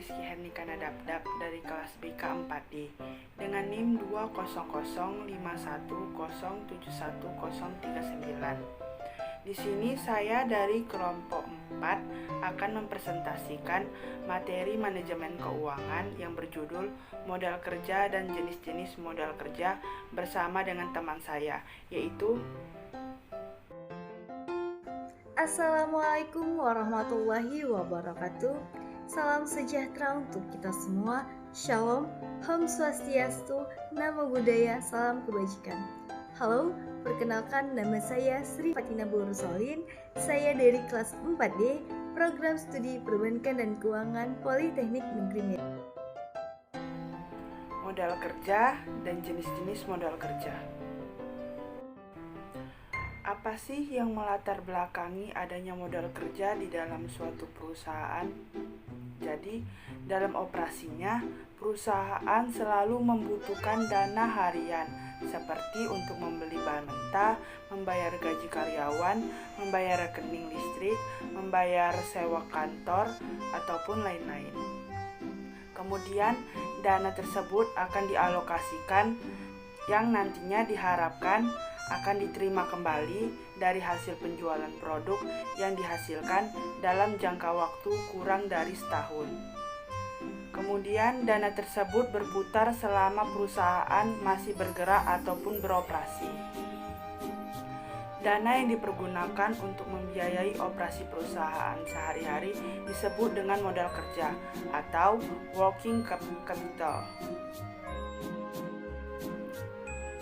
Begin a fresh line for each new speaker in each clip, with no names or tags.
Rizky Hernika Nadabdab dari kelas BK 4D dengan NIM 20051071039. Di sini saya dari kelompok 4 akan mempresentasikan materi manajemen keuangan yang berjudul modal kerja dan jenis-jenis modal kerja bersama dengan teman saya, yaitu
Assalamualaikum warahmatullahi wabarakatuh. Salam sejahtera untuk kita semua. Shalom, Om Swastiastu, Namo Buddhaya, salam kebajikan. Halo, perkenalkan nama saya Sri Fatina Borusolin. Saya dari kelas 4D, Program Studi Perbankan dan Keuangan Politeknik Negeri Medan.
modal kerja dan jenis-jenis modal kerja. Apa sih yang melatar belakangi adanya modal kerja di dalam suatu perusahaan? Jadi, dalam operasinya, perusahaan selalu membutuhkan dana harian, seperti untuk membeli bahan mentah, membayar gaji karyawan, membayar rekening listrik, membayar sewa kantor, ataupun lain-lain. Kemudian, dana tersebut akan dialokasikan yang nantinya diharapkan akan diterima kembali dari hasil penjualan produk yang dihasilkan dalam jangka waktu kurang dari setahun. Kemudian dana tersebut berputar selama perusahaan masih bergerak ataupun beroperasi. Dana yang dipergunakan untuk membiayai operasi perusahaan sehari-hari disebut dengan modal kerja atau working capital.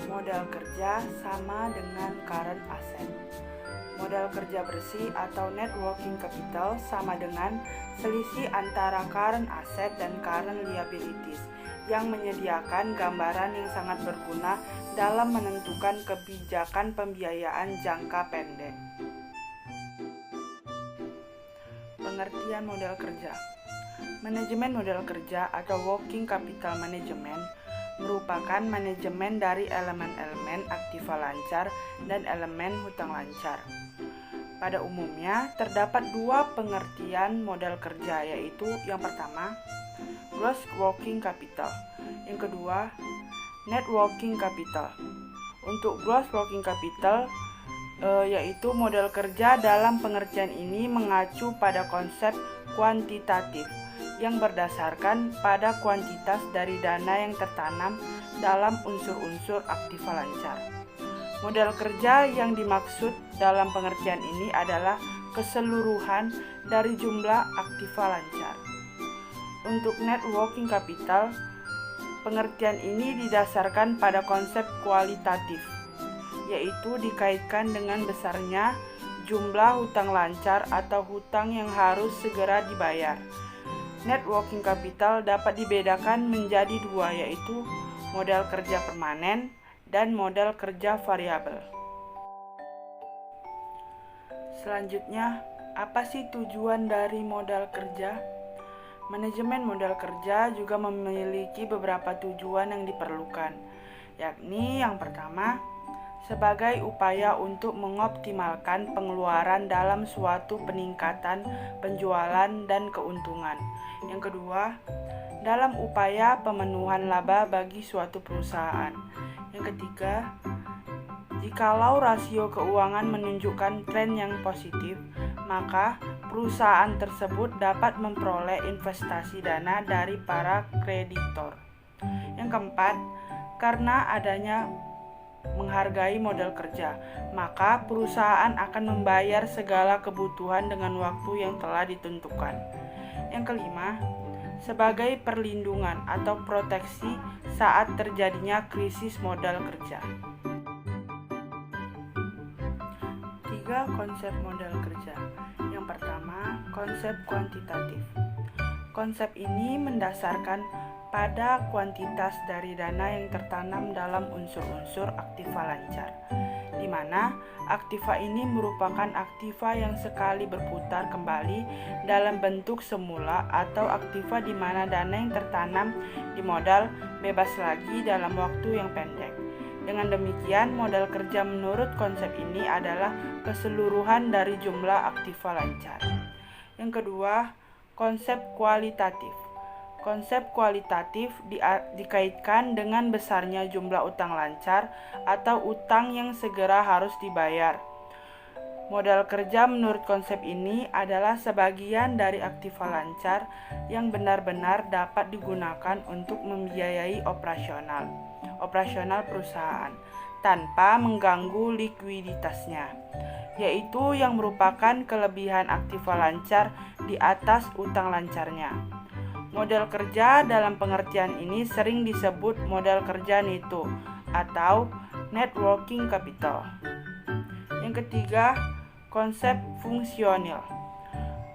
Modal kerja sama dengan current asset. Modal kerja bersih atau net working capital sama dengan selisih antara current asset dan current liabilities yang menyediakan gambaran yang sangat berguna dalam menentukan kebijakan pembiayaan jangka pendek. Pengertian modal kerja. Manajemen modal kerja atau working capital management merupakan manajemen dari elemen-elemen aktiva lancar dan elemen hutang lancar. Pada umumnya, terdapat dua pengertian modal kerja, yaitu yang pertama, gross working capital, yang kedua, net working capital. Untuk gross working capital, yaitu modal kerja dalam pengertian ini mengacu pada konsep kuantitatif, yang berdasarkan pada kuantitas dari dana yang tertanam dalam unsur-unsur aktiva lancar. Modal kerja yang dimaksud dalam pengertian ini adalah keseluruhan dari jumlah aktiva lancar. Untuk net working capital, pengertian ini didasarkan pada konsep kualitatif, yaitu dikaitkan dengan besarnya jumlah hutang lancar atau hutang yang harus segera dibayar. Net working capital dapat dibedakan menjadi dua, yaitu modal kerja permanen dan modal kerja variabel. Selanjutnya, apa sih tujuan dari modal kerja? Manajemen modal kerja juga memiliki beberapa tujuan yang diperlukan, yakni yang pertama, sebagai upaya untuk mengoptimalkan pengeluaran dalam suatu peningkatan penjualan dan keuntungan. Yang kedua, dalam upaya pemenuhan laba bagi suatu perusahaan. Yang ketiga, jikalau rasio keuangan menunjukkan tren yang positif, maka perusahaan tersebut dapat memperoleh investasi dana dari para kreditor. Yang keempat, karena adanya menghargai modal kerja, maka perusahaan akan membayar segala kebutuhan dengan waktu yang telah ditentukan. Yang kelima, sebagai perlindungan atau proteksi saat terjadinya krisis modal kerja. 3 konsep modal kerja. Yang pertama, konsep kuantitatif. Konsep ini mendasarkan pada kuantitas dari dana yang tertanam dalam unsur-unsur aktiva lancar, di mana aktiva ini merupakan aktiva yang sekali berputar kembali dalam bentuk semula atau aktiva di mana dana yang tertanam di modal bebas lagi dalam waktu yang pendek. Dengan demikian, modal kerja menurut konsep ini adalah keseluruhan dari jumlah aktiva lancar. Yang kedua, konsep kualitatif. Konsep kualitatif dikaitkan dengan besarnya jumlah utang lancar atau utang yang segera harus dibayar. Modal kerja menurut konsep ini adalah sebagian dari aktiva lancar yang benar-benar dapat digunakan untuk membiayai operasional perusahaan tanpa mengganggu likuiditasnya, yaitu yang merupakan kelebihan aktiva lancar di atas utang lancarnya. Modal kerja dalam pengertian ini sering disebut modal kerja neto atau net working capital. Yang ketiga, konsep fungsional.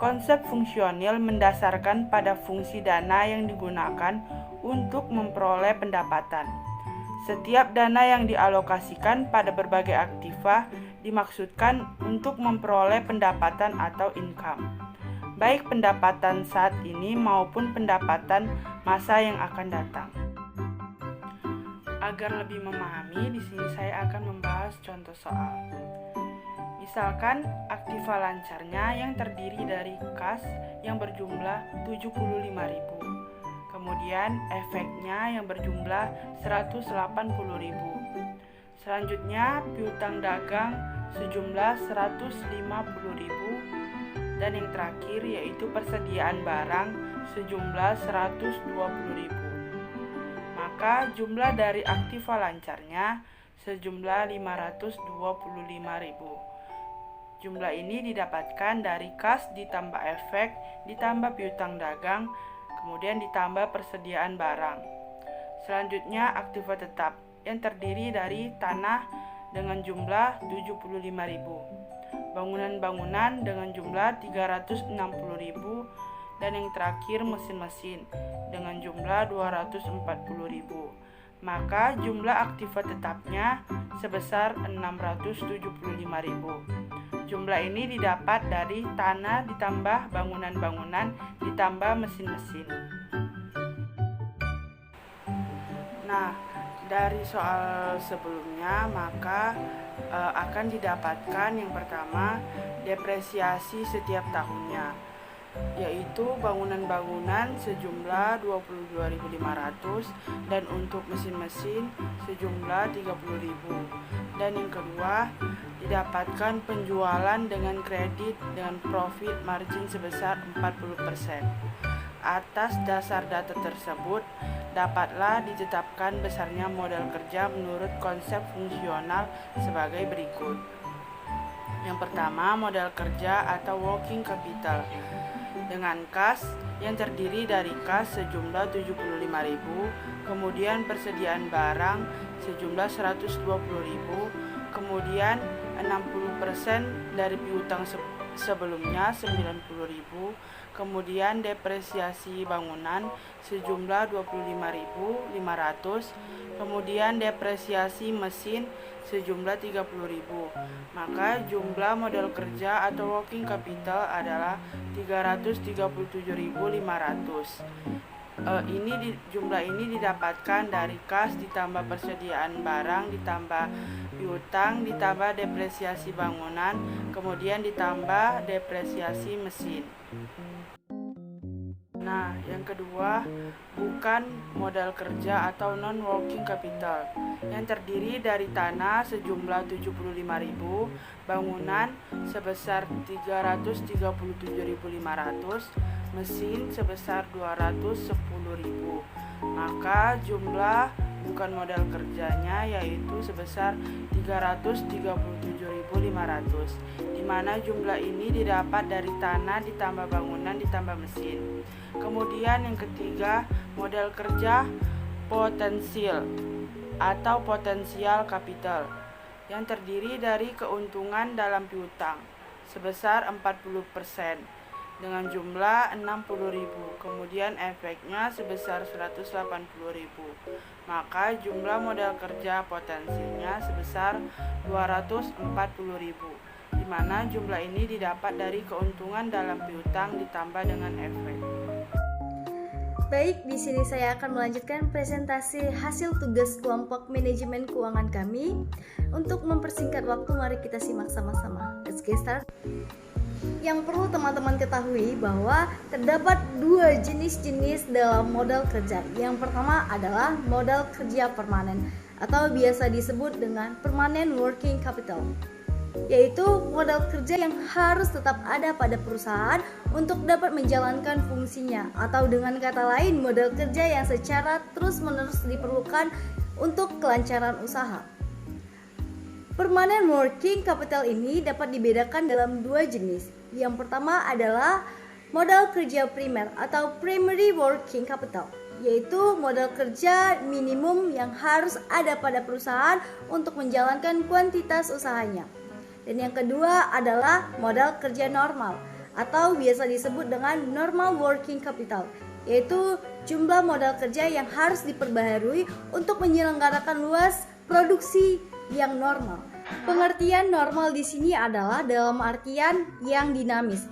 Konsep fungsional mendasarkan pada fungsi dana yang digunakan untuk memperoleh pendapatan. Setiap dana yang dialokasikan pada berbagai aktiva dimaksudkan untuk memperoleh pendapatan atau income, baik pendapatan saat ini maupun pendapatan masa yang akan datang. Agar lebih memahami, di sini saya akan membahas contoh soal. Misalkan aktiva lancarnya yang terdiri dari kas yang berjumlah 75.000. Kemudian efeknya yang berjumlah 180.000. Selanjutnya piutang dagang sejumlah 150.000 dan yang terakhir yaitu persediaan barang sejumlah 120.000. Maka jumlah dari aktiva lancarnya sejumlah 525.000. Jumlah ini didapatkan dari kas ditambah efek ditambah piutang dagang, kemudian ditambah persediaan barang. Selanjutnya aktiva tetap yang terdiri dari tanah dengan jumlah 75.000, bangunan-bangunan dengan jumlah 360.000, dan yang terakhir mesin-mesin dengan jumlah 240.000. Maka jumlah aktiva tetapnya sebesar 675.000. Jumlah ini didapat dari tanah ditambah bangunan-bangunan ditambah mesin-mesin. Nah, dari soal sebelumnya maka akan didapatkan yang pertama depresiasi setiap tahunnya, yaitu bangunan-bangunan sejumlah 22.500 dan untuk mesin-mesin sejumlah 30.000. Dan yang kedua, didapatkan penjualan dengan kredit dengan profit margin sebesar 40%. Atas dasar data tersebut, dapatlah ditetapkan besarnya modal kerja menurut konsep fungsional sebagai berikut. Yang pertama, modal kerja atau working capital dengan kas yang terdiri dari kas sejumlah 75.000, kemudian persediaan barang sejumlah 120.000, kemudian 60% dari piutang sebelumnya 90.000, kemudian depresiasi bangunan sejumlah 25.500, kemudian depresiasi mesin sejumlah 30.000. Maka jumlah modal kerja atau working capital adalah 337.500. Jumlah ini didapatkan dari kas ditambah persediaan barang ditambah piutang ditambah depresiasi bangunan kemudian ditambah depresiasi mesin. Nah, yang kedua, bukan modal kerja atau non-working capital yang terdiri dari tanah sejumlah 75.000, bangunan sebesar 337.500, mesin sebesar 210.000. Maka jumlah bukan modal kerjanya yaitu sebesar 337.500, di mana jumlah ini didapat dari tanah ditambah bangunan ditambah mesin. Kemudian yang ketiga, modal kerja potensial atau potensial kapital yang terdiri dari keuntungan dalam piutang sebesar 40% dengan jumlah 60.000, kemudian efeknya sebesar 180.000. Maka jumlah modal kerja potensinya sebesar 240.000, di mana jumlah ini didapat dari keuntungan dalam piutang ditambah dengan efek.
Baik, di sini saya akan melanjutkan presentasi hasil tugas kelompok manajemen keuangan kami. Untuk mempersingkat waktu, mari kita simak sama-sama. Let's get started. Yang perlu teman-teman ketahui bahwa terdapat dua jenis-jenis dalam modal kerja. Yang pertama adalah modal kerja permanen atau biasa disebut dengan permanent working capital, yaitu modal kerja yang harus tetap ada pada perusahaan untuk dapat menjalankan fungsinya, atau dengan kata lain modal kerja yang secara terus-menerus diperlukan untuk kelancaran usaha. Permanent working capital ini dapat dibedakan dalam dua jenis. Yang pertama adalah modal kerja primer atau primary working capital, yaitu modal kerja minimum yang harus ada pada perusahaan untuk menjalankan kuantitas usahanya. Dan yang kedua adalah modal kerja normal atau biasa disebut dengan normal working capital, yaitu jumlah modal kerja yang harus diperbaharui untuk menyelenggarakan luas produksi yang normal. Pengertian normal di sini adalah dalam artian yang dinamis.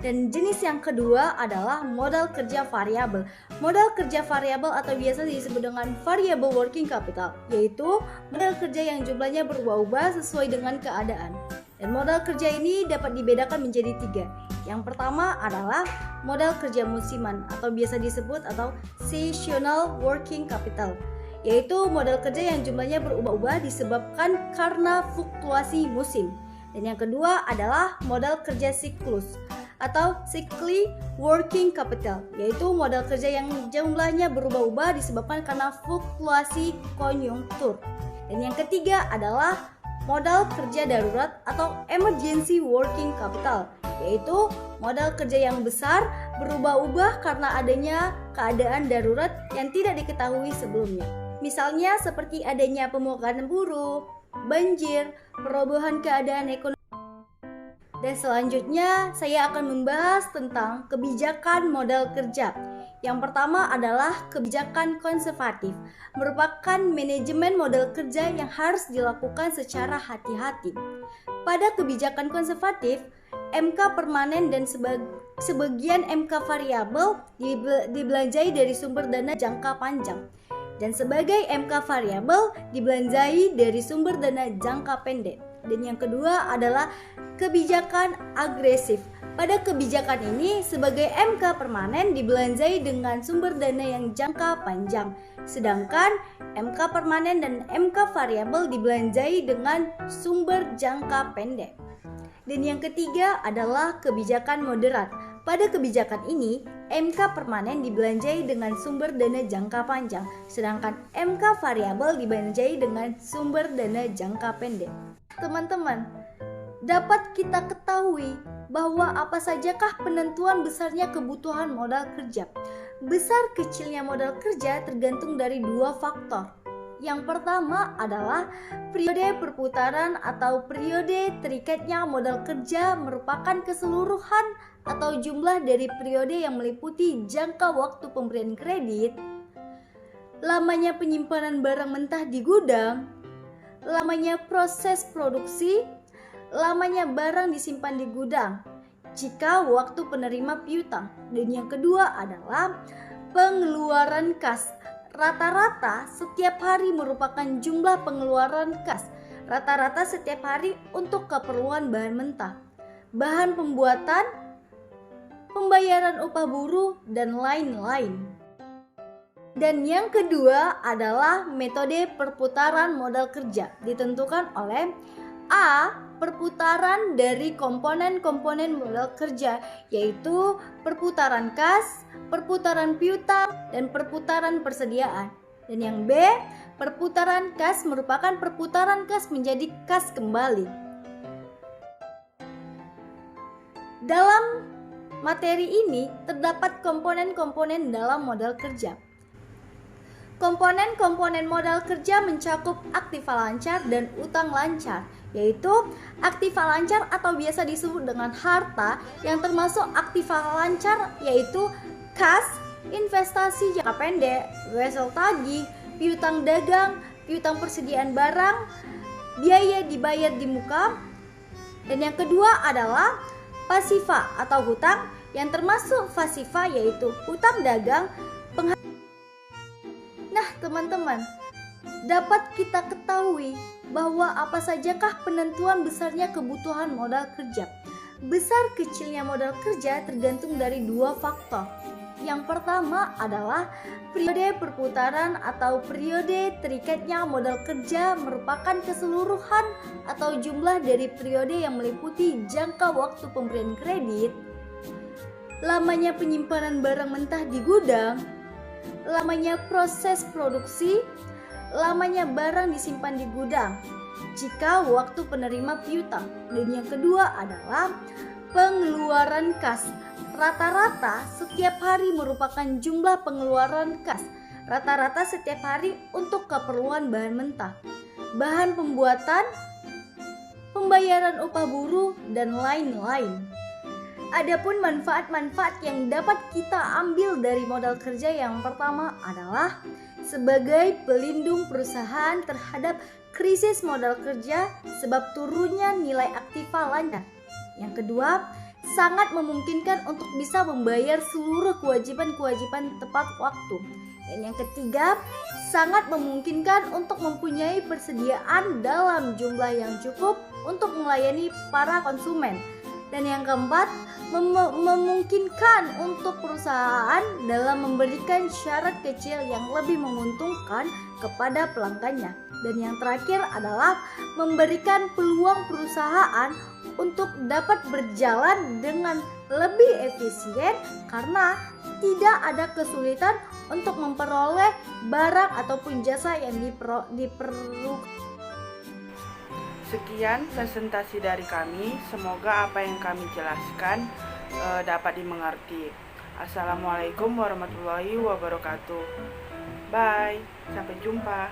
Dan jenis yang kedua adalah modal kerja variabel. Modal kerja variabel atau biasa disebut dengan variable working capital, yaitu modal kerja yang jumlahnya berubah-ubah sesuai dengan keadaan. Dan modal kerja ini dapat dibedakan menjadi tiga. Yang pertama adalah modal kerja musiman atau biasa disebut atau seasonal working capital, yaitu modal kerja yang jumlahnya berubah-ubah disebabkan karena fluktuasi musim. Dan yang kedua adalah modal kerja siklus atau cyclic working capital, yaitu modal kerja yang jumlahnya berubah-ubah disebabkan karena fluktuasi konjunktur. Dan yang ketiga adalah modal kerja darurat atau emergency working capital, yaitu modal kerja yang besar berubah-ubah karena adanya keadaan darurat yang tidak diketahui sebelumnya. Misalnya seperti adanya pemugaran buruh, banjir, perubahan keadaan ekonomi. Dan selanjutnya saya akan membahas tentang kebijakan modal kerja. Yang pertama adalah kebijakan konservatif, merupakan manajemen modal kerja yang harus dilakukan secara hati-hati. Pada kebijakan konservatif, MK permanen dan sebagian MK variabel dibelanjai dari sumber dana jangka panjang. Dan sebagai MK variabel dibelanjai dari sumber dana jangka pendek. Dan yang kedua adalah kebijakan agresif. Pada kebijakan ini sebagai MK permanen dibelanjai dengan sumber dana yang jangka panjang. Sedangkan MK permanen dan MK variabel dibelanjai dengan sumber jangka pendek. Dan yang ketiga adalah kebijakan moderat. Pada kebijakan ini, MK permanen dibelanjai dengan sumber dana jangka panjang, sedangkan MK variabel dibelanjai dengan sumber dana jangka pendek. Teman-teman, dapat kita ketahui bahwa apa sajakah penentuan besarnya kebutuhan modal kerja. Besar kecilnya modal kerja tergantung dari dua faktor. Yang pertama adalah periode perputaran atau periode terikatnya modal kerja merupakan keseluruhan atau jumlah dari periode yang meliputi jangka waktu pemberian kredit, lamanya penyimpanan barang mentah di gudang, lamanya proses produksi, lamanya barang disimpan di gudang, jika waktu penerima piutang. Dan yang kedua adalah pengeluaran kas. Rata-rata setiap hari merupakan jumlah pengeluaran kas. Rata-rata setiap hari untuk keperluan bahan mentah, bahan pembuatan, pembayaran upah buruh, dan lain-lain. Dan yang kedua adalah metode perputaran modal kerja, ditentukan oleh A. Perputaran dari komponen-komponen modal kerja, yaitu perputaran kas, perputaran piutang, dan perputaran persediaan. Dan yang B. Perputaran kas merupakan perputaran kas menjadi kas kembali. Dalam materi ini terdapat komponen-komponen dalam modal kerja. Komponen-komponen modal kerja mencakup aktiva lancar dan utang lancar, yaitu aktiva lancar atau biasa disebut dengan harta yang termasuk aktiva lancar yaitu kas, investasi jangka pendek, wesel tagih, piutang dagang, piutang persediaan barang, biaya dibayar di muka. Dan yang kedua adalah pasiva atau hutang yang termasuk pasiva yaitu hutang dagang. Nah teman-teman, dapat kita ketahui bahwa apa sajakah penentuan besarnya kebutuhan modal kerja. Besar kecilnya modal kerja tergantung dari dua faktor. Yang pertama adalah periode perputaran atau periode terikatnya modal kerja merupakan keseluruhan atau jumlah dari periode yang meliputi jangka waktu pemberian kredit, lamanya penyimpanan barang mentah di gudang, lamanya proses produksi, lamanya barang disimpan di gudang jika waktu penerima piutang. Dan yang kedua adalah pengeluaran kas. Rata-rata setiap hari merupakan jumlah pengeluaran kas. Rata-rata setiap hari untuk keperluan bahan mentah, bahan pembuatan, pembayaran upah buruh, dan lain-lain. Adapun manfaat-manfaat yang dapat kita ambil dari modal kerja yang pertama adalah sebagai pelindung perusahaan terhadap krisis modal kerja sebab turunnya nilai aktiva lancar. Yang kedua, sangat memungkinkan untuk bisa membayar seluruh kewajiban-kewajiban tepat waktu. Dan yang ketiga, sangat memungkinkan untuk mempunyai persediaan dalam jumlah yang cukup untuk melayani para konsumen. Dan yang keempat, memungkinkan untuk perusahaan dalam memberikan syarat kecil yang lebih menguntungkan kepada pelanggannya. Dan yang terakhir adalah memberikan peluang perusahaan untuk dapat berjalan dengan lebih efisien karena tidak ada kesulitan untuk memperoleh barang ataupun jasa yang diperlukan.
Sekian presentasi dari kami. Semoga apa yang kami jelaskan dapat dimengerti. Assalamualaikum warahmatullahi wabarakatuh. Bye, sampai jumpa.